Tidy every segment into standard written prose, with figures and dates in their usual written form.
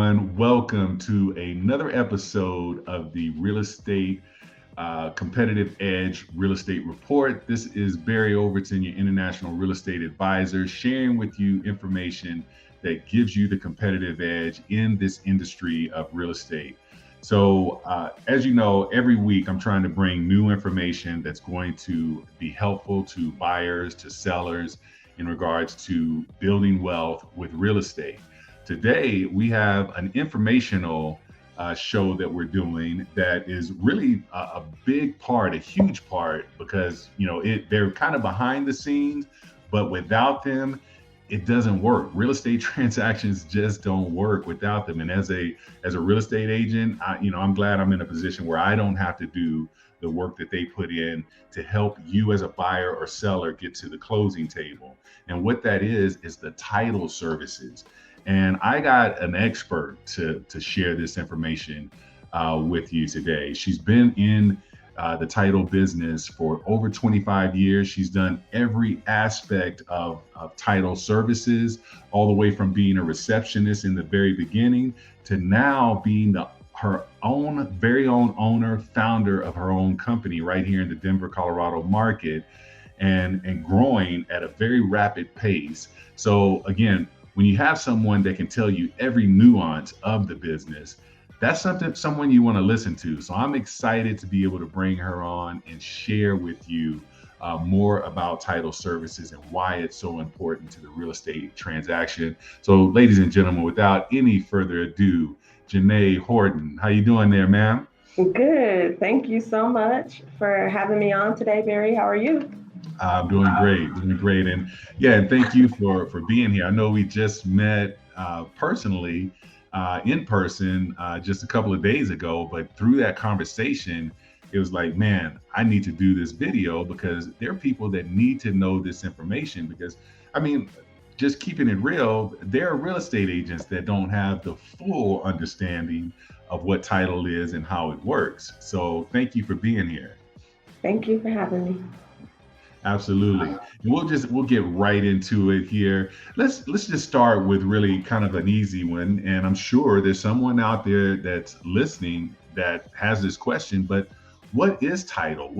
everyone. Welcome to another episode of the Real Estate Competitive Edge Real Estate Report. This is Barry Overton, your international real estate advisor, sharing with you information that gives you the competitive edge in this industry of real estate. So, as you know, every week I'm trying to bring new information that's going to be helpful to buyers, to sellers in regards to building wealth with real estate. Today, we have an informational show that we're doing that is really a big part, a huge part, because they're kind of behind the scenes, but without them, it doesn't work. Real estate transactions just don't work without them. And as a real estate agent, I'm glad I'm in a position where I don't have to do the work that they put in to help you as a buyer or seller get to the closing table. And what that is the title services. And I got an expert to share this information with you today. She's been in the title business for over 25 years. She's done every aspect of title services, all the way from being a receptionist in the very beginning to now being her own very own owner, founder of her own company right here in the Denver, Colorado market, and growing at a very rapid pace. So again, when you have someone that can tell you every nuance of the business, that's someone you want to listen to. So I'm excited to be able to bring her on and share with you more about title services and why it's so important to the real estate transaction. So ladies and gentlemen, without any further ado, Genae Horton, how you doing there, ma'am? Good. Thank you so much for having me on today, Barry. How are you? I'm doing great. And thank you for being here. I know we just met personally, in person, just a couple of days ago, but through that conversation, it was like, man, I need to do this video because there are people that need to know this information because, just keeping it real, there are real estate agents that don't have the full understanding of what title is and how it works. So thank you for being here. Thank you for having me. Absolutely. And we'll get right into it here. Let's just start with really kind of an easy one. And I'm sure there's someone out there that's listening that has this question, but what is title?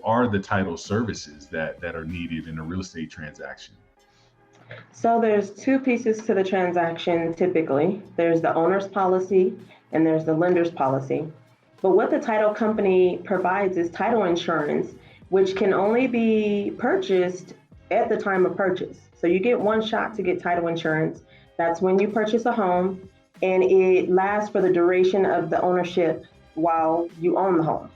Are the title services that are needed in a real estate transaction? So there's two pieces to the transaction typically. There's the owner's policy and there's the lender's policy. But what the title company provides is title insurance, which can only be purchased at the time of purchase. So you get one shot to get title insurance. That's when you purchase a home, and it lasts for the duration of the ownership while you own the home.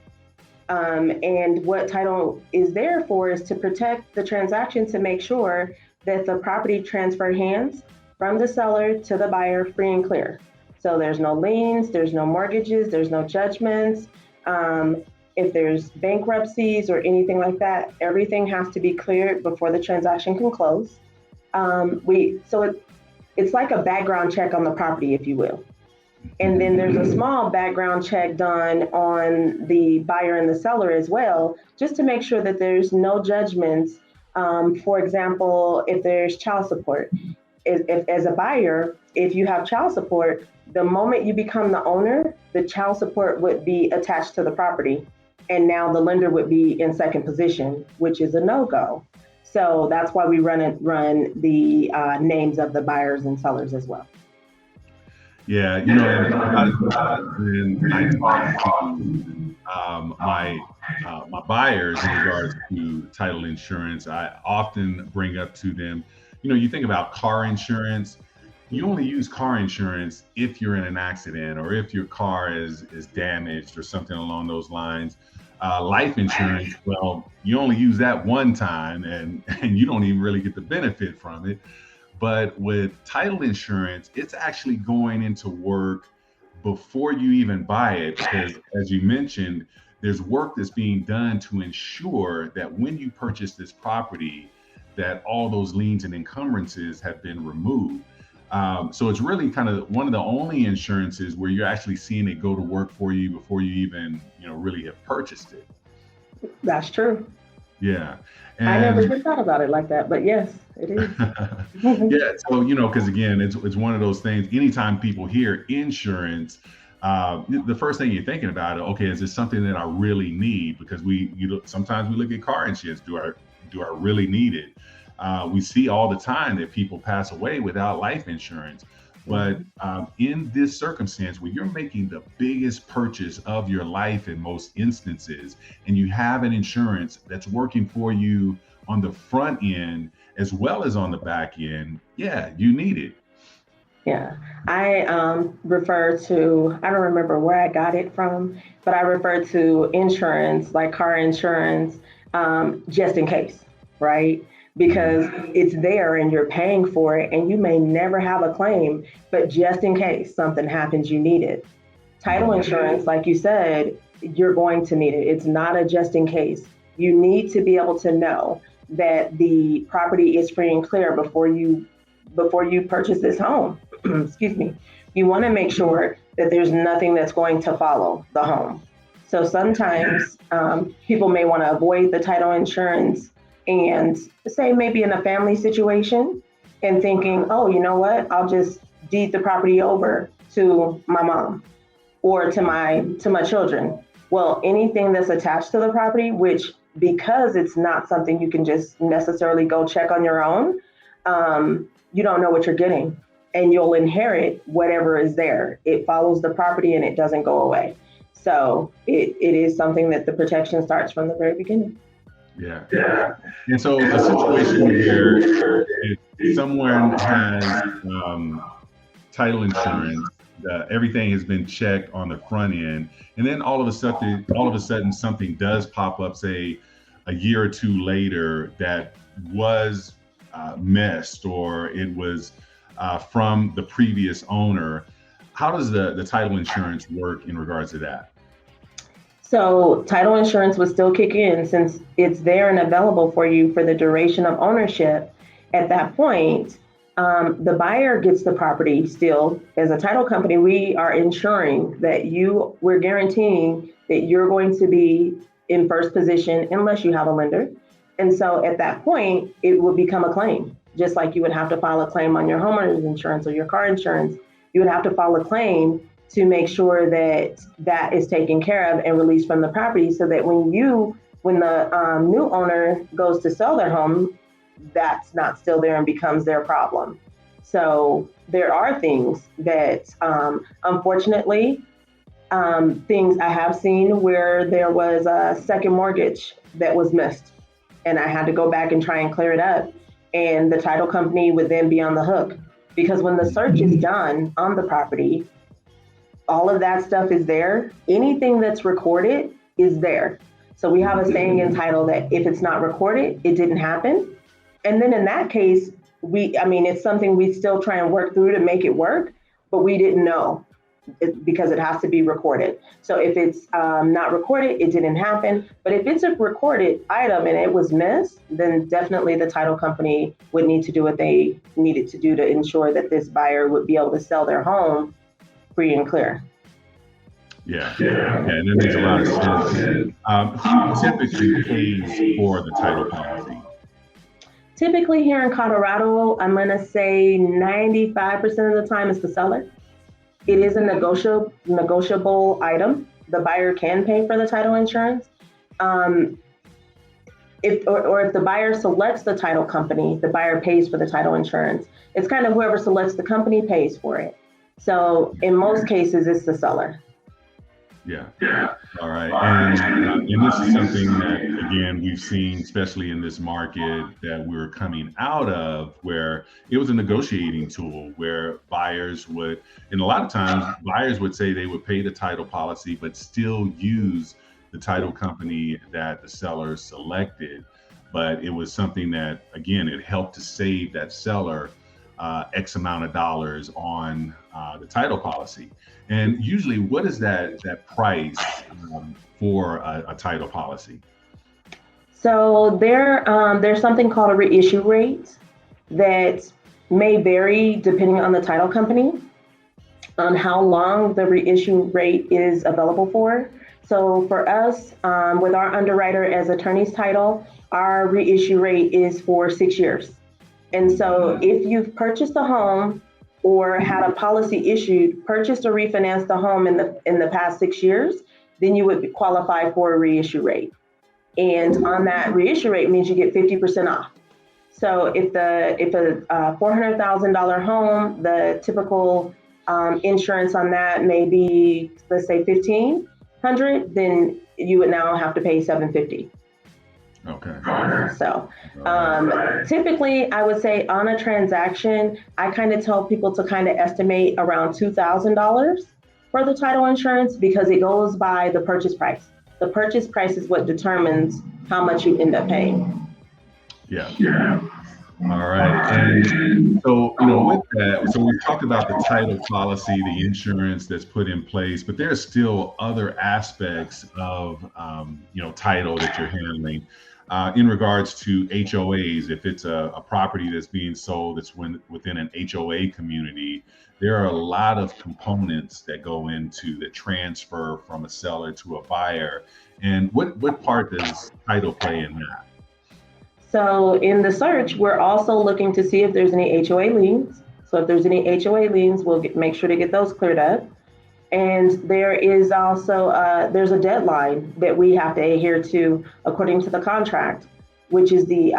And what title is there for is to protect the transaction, to make sure that the property transferred hands from the seller to the buyer free and clear. So there's no liens, there's no mortgages, there's no judgments. If there's bankruptcies or anything like that, everything has to be cleared before the transaction can close. It's like a background check on the property, if you will. And then there's a small background check done on the buyer and the seller as well, just to make sure that there's no judgments. For example, if there's child support, if as a buyer, if you have child support, the moment you become the owner, the child support would be attached to the property. And now the lender would be in second position, which is a no-go. So that's why we run the names of the buyers and sellers as well. Yeah, and I talk to my buyers in regards to title insurance. I often bring up to them, you think about car insurance. You only use car insurance if you're in an accident or if your car is damaged or something along those lines. Life insurance, well, you only use that one time and you don't even really get the benefit from it. But with title insurance, it's actually going into work before you even buy it, because as you mentioned, there's work that's being done to ensure that when you purchase this property, that all those liens and encumbrances have been removed. So it's really kind of one of the only insurances where you're actually seeing it go to work for you before you even, really have purchased it. That's true. Yeah. I never And even thought about it like that, but yes, it is. yeah, so because again, it's one of those things. Anytime people hear insurance, the first thing you're thinking about, okay, is this something that I really need? Because sometimes we look at car insurance. Do I really need it? We see all the time that people pass away without life insurance. But Mhm. in this circumstance, where you're making the biggest purchase of your life in most instances, and you have an insurance that's working for you on the front end as well as on the back end, yeah, you need it. Yeah, I refer to, I don't remember where I got it from, but I refer to insurance, like car insurance, just in case, right? Mhm. Because it's there and you're paying for it and you may never have a claim, but just in case something happens, you need it. Title Mhm. insurance, like you said, you're going to need it. It's not a just in case. You need to be able to know that the property is free and clear before you purchase this home. Excuse me. You want to make sure that there's nothing that's going to follow the home. So sometimes people may want to avoid the title insurance and say maybe in a family situation and thinking, oh, you know what? I'll just deed the property over to my mom or to my children. Well, anything that's attached to the property, which because it's not something you can just necessarily go check on your own, you don't know what you're getting, and you'll inherit whatever is there. It follows the property and it doesn't go away. So it is something that the protection starts from the very beginning. Yeah. And so a situation where if someone has title insurance, everything has been checked on the front end, and then all of a sudden something does pop up, say a year or two later, that was messed, or it was from the previous owner. How does the title insurance work in regards to that? So title insurance would still kick in since it's there and available for you for the duration of ownership. At that point, the buyer gets the property still. As a title company, we are ensuring that we're guaranteeing that you're going to be in first position unless you have a lender. And so at that point, it will become a claim, just like you would have to file a claim on your homeowner's insurance or your car insurance. You would have to file a claim to make sure that that is taken care of and released from the property so that when the new owner goes to sell their home, that's not still there and becomes their problem. So there are things that unfortunately things I have seen where there was a second mortgage that was missed and I had to go back and try and clear it up, and the title company would then be on the hook because when the search is done on the property, all of that stuff is there. Anything that's recorded is there. So we have a saying in title that if it's not recorded, it didn't happen. And then in that case, I mean, it's something we still try and work through to make it work, but we didn't know because it has to be recorded. So if it's not recorded, it didn't happen. But if it's a recorded item and it was missed, then definitely the title company would need to do what they needed to do to ensure that this buyer would be able to sell their home free and clear. Yeah, yeah, and that makes a lot of sense. Who typically pays for the title policy? Typically here in Colorado, I'm going to say 95% of the time is the seller. It is a negotiable item. The buyer can pay for the title insurance. Um, if the buyer selects the title company, the buyer pays for the title insurance. It's kind of whoever selects the company pays for it. So in most cases, it's the seller. Yeah. All right. And this is something that again we've seen, especially in this market that we're coming out of, where it was a negotiating tool where buyers would, and a lot of times buyers would say they would pay the title policy, but still use the title company that the seller selected. But it was something that again it helped to save that seller X amount of dollars on the title policy. And usually, what is that price for a title policy? So there's something called a reissue rate that may vary depending on the title company on how long the reissue rate is available for. So for us, with our underwriter as attorney's title, our reissue rate is for 6 years. And so if you've purchased a home or had a policy issued, purchased or refinanced the home in the past 6 years, then you would qualify for a reissue rate. And on that reissue rate means you get 50% off. So if a $400,000 home, the typical insurance on that may be, let's say, $1,500, then you would now have to pay $750. Okay. So typically, I would say on a transaction, I kind of tell people to kind of estimate around $2,000 for the title insurance because it goes by the purchase price. The purchase price is what determines how much you end up paying. Yeah. All right. And so, with that, so we've talked about the title policy, the insurance that's put in place, but there's still other aspects of, title that you're handling in regards to HOAs. If it's a property that's being sold that's within an HOA community, there are a lot of components that go into the transfer from a seller to a buyer. And what part does title play in that? So in the search, we're also looking to see if there's any HOA liens. So if there's any HOA liens, we'll make sure to get those cleared up. And there is also there's a deadline that we have to adhere to according to the contract, which is the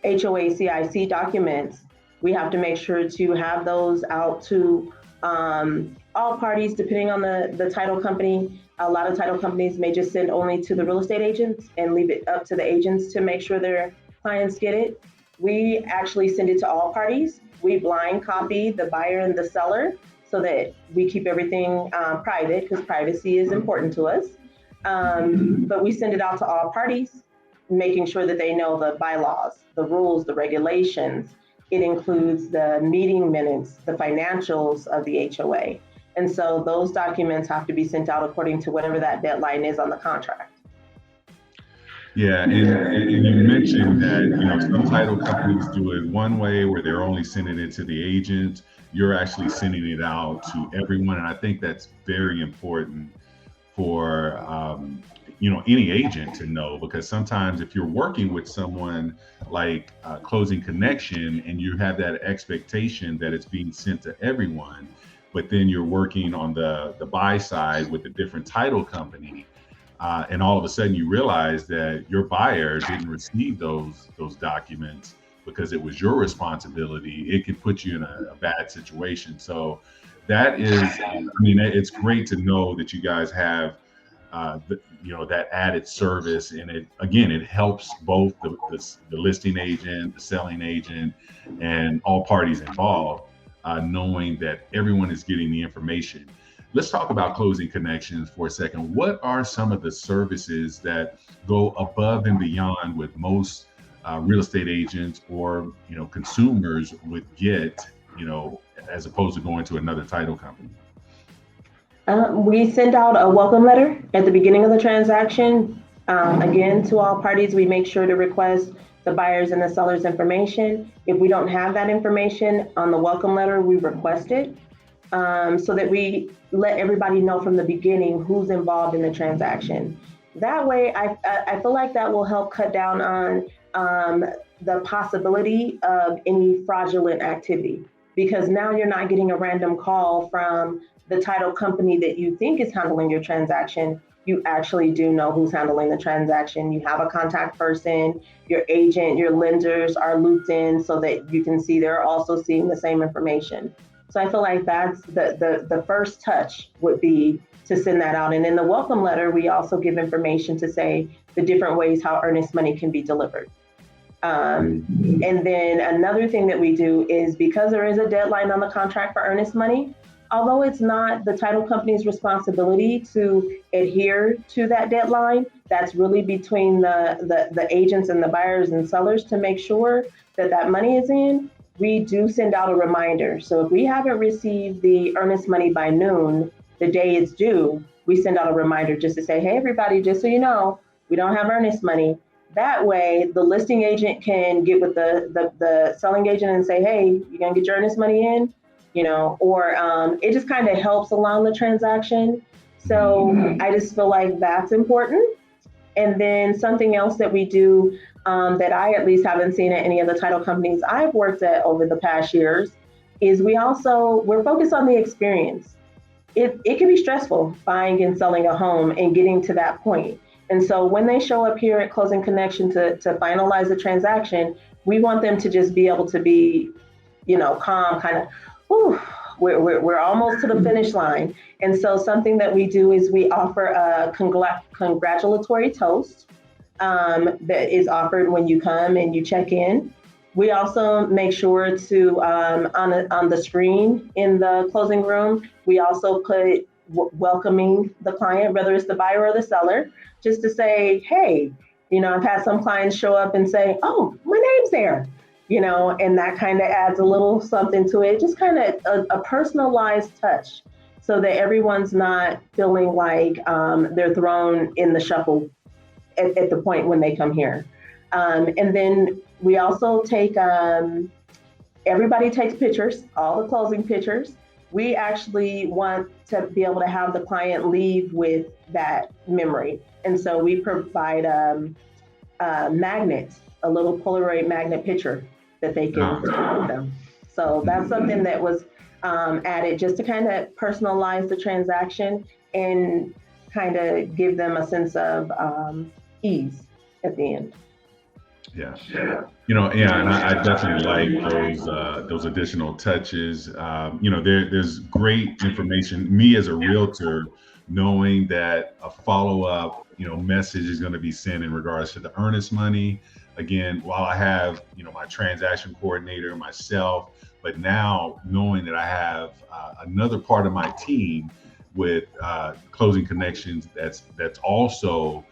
HOA CIC documents. We have to make sure to have those out to all parties, depending on the title company. A lot of title companies may just send only to the real estate agents and leave it up to the agents to make sure their clients get it. We actually send it to all parties. We blind copy the buyer and the seller so that we keep everything private because privacy is important to us. But we send it out to all parties, making sure that they know the bylaws, the rules, the regulations. It includes the meeting minutes, the financials of the HOA. And so those documents have to be sent out according to whatever that deadline is on the contract. Yeah, and you mentioned that some title companies do it one way where they're only sending it to the agent. You're actually sending it out to everyone, and I think that's very important for any agent to know, because sometimes if you're working with someone like Closing Connection and you have that expectation that it's being sent to everyone, but then you're working on the buy side with a different title company. And all of a sudden you realize that your buyer didn't receive those documents because it was your responsibility. It could put you in a bad situation. So that is, it's great to know that you guys have, that added service. And it helps both the listing agent, the selling agent, and all parties involved, knowing that everyone is getting the information. Let's talk about Closing Connections for a second. What are some of the services that go above and beyond what most real estate agents or consumers would get, as opposed to going to another title company? We send out a welcome letter at the beginning of the transaction. Again, to all parties, we make sure to request the buyer's and the seller's information. If we don't have that information on the welcome letter, we request it. So that we let everybody know from the beginning who's involved in the transaction. That way, I feel like that will help cut down on the possibility of any fraudulent activity, because now you're not getting a random call from the title company that you think is handling your transaction. You actually do know who's handling the transaction. You have a contact person, your agent, your lenders are looped in so that you can see they're also seeing the same information. So I feel like that's the first touch would be to send that out. And in the welcome letter, we also give information to say the different ways how earnest money can be delivered. And then another thing that we do is, because there is a deadline on the contract for earnest money, although it's not the title company's responsibility to adhere to that deadline, that's really between the agents and the buyers and sellers to make sure that that money is in. We do send out a reminder. So if we haven't received the earnest money by noon, the day it's due, we send out a reminder just to say, hey, everybody, just so you know, we don't have earnest money. That way, the listing agent can get with the selling agent and say, hey, you gonna get your earnest money in? Or it just kind of helps along the transaction So I just feel like that's important. And then something else that we do that I at least haven't seen at any of the title companies I've worked at over the past years is we're focused on the experience. It can be stressful buying and selling a home and getting to that point. And so when they show up here at Closing Connection to finalize the transaction, we want them to just be able to be, calm, kind of, whew, we're almost to the finish line. And so something that we do is we offer a congratulatory toast that is offered when you come and you check in. We also make sure to, on the screen in the closing room, we also put welcoming the client, whether it's the buyer or the seller, just to say, hey, I've had some clients show up and say, oh, my name's there, and that kind of adds a little something to it, just kind of a personalized touch so that everyone's not feeling like they're thrown in the shuffle at the point when they come here. And then we also take, everybody takes pictures, all the closing pictures. We actually want to be able to have the client leave with that memory. And so we provide a magnet, a little Polaroid magnet picture that they can take with them. So that's something that was added just to kind of personalize the transaction and kind of give them a sense of ease at the end. Yeah. And I definitely like those additional touches. There's great information. Me as a realtor, knowing that a follow-up, message is going to be sent in regards to the earnest money. Again, while I have, my transaction coordinator, myself, but now knowing that I have another part of my team with Closing Connections that's also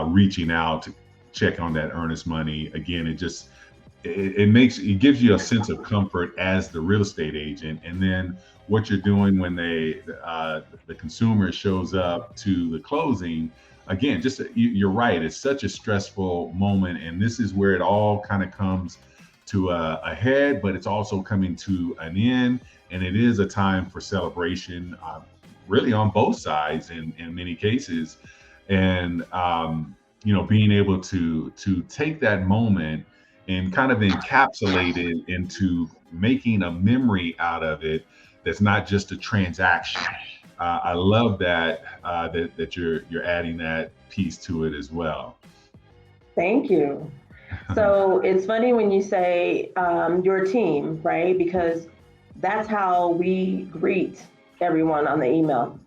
reaching out to check on that earnest money. Again, it gives you a sense of comfort as the real estate agent. And then what you're doing when the consumer shows up to the closing, again, you're right. It's such a stressful moment. And this is where it all kind of comes to a head, but it's also coming to an end. And it is a time for celebration, really on both sides in many cases. And, being able to take that moment and kind of encapsulate it into making a memory out of it that's not just a transaction. I love that you're adding that piece to it as well. Thank you. So it's funny when you say your team, right? Because that's how we greet everyone on the email.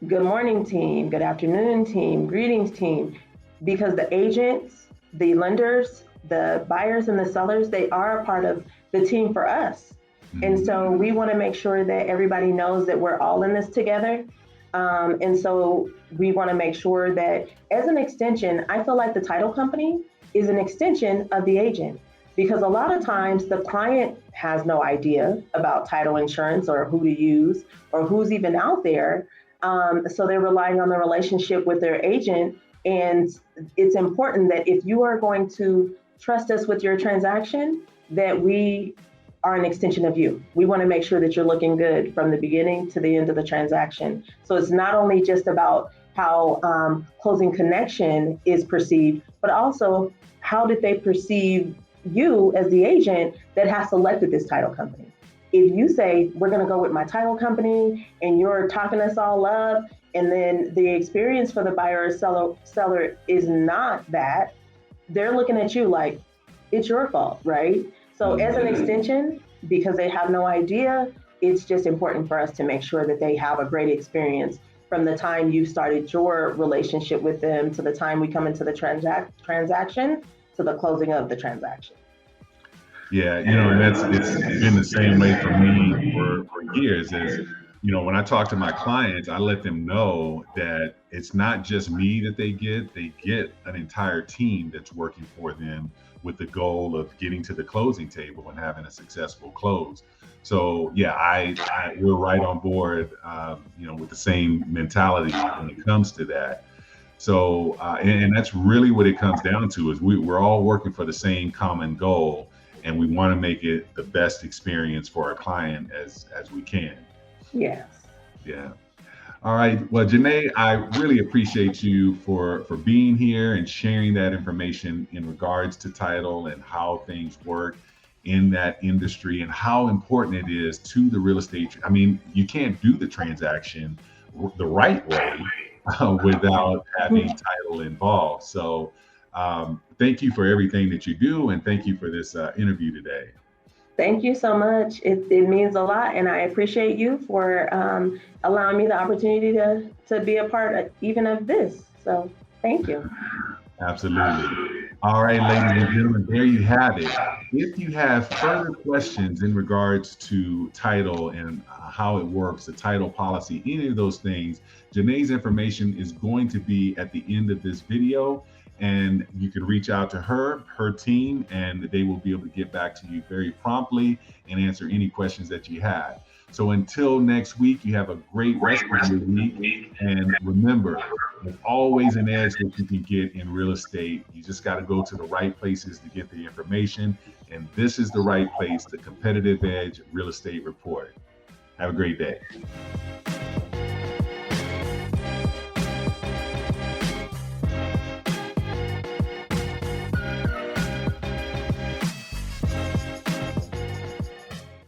Good morning, team. Good afternoon, team. Greetings, team. Because the agents, the lenders, the buyers and the sellers, they are a part of the team for us. And so we want to make sure that everybody knows that we're all in this together. And so we want to make sure that as an extension, I feel like the title company is an extension of the agent, because a lot of times the client has no idea about title insurance or who to use or who's even out there. So they're relying on the relationship with their agent. And it's important that if you are going to trust us with your transaction, that we are an extension of you. We want to make sure that you're looking good from the beginning to the end of the transaction. So it's not only just about how Closing Connection is perceived, but also how did they perceive you as the agent that has selected this title company. If you say, we're going to go with my title company and you're talking us all up, and then the experience for the buyer or seller is not that, they're looking at you like it's your fault, right? So as an extension, because they have no idea, it's just important for us to make sure that they have a great experience from the time you started your relationship with them to the time we come into the transaction to the closing of the transaction. Yeah, and it's been the same way for me for years. When I talk to my clients, I let them know that it's not just me that they get an entire team that's working for them with the goal of getting to the closing table and having a successful close. So yeah, we're right on board, with the same mentality when it comes to that. So, and that's really what it comes down to is we're all working for the same common goal, and we want to make it the best experience for our client as we can. Yes. Yeah. All right. Well, Genae, I really appreciate you for being here and sharing that information in regards to title and how things work in that industry and how important it is to the real estate. I mean, you can't do the transaction the right way without having title involved. So, thank you for everything that you do, and thank you for this interview today. Thank you so much. It means a lot, and I appreciate you for allowing me the opportunity to be a part of, even of this. So thank you. Absolutely. All right, ladies and gentlemen, there you have it. If you have further questions in regards to title and how it works, the title policy, any of those things, Janae's information is going to be at the end of this video. And you can reach out to her team, and they will be able to get back to you very promptly and answer any questions that you have. So until next week, you have a great rest of your week. And remember, there's always an edge that you can get in real estate. You just got to go to the right places to get the information. And this is the right place, the Competitive Edge Real Estate Report. Have a great day.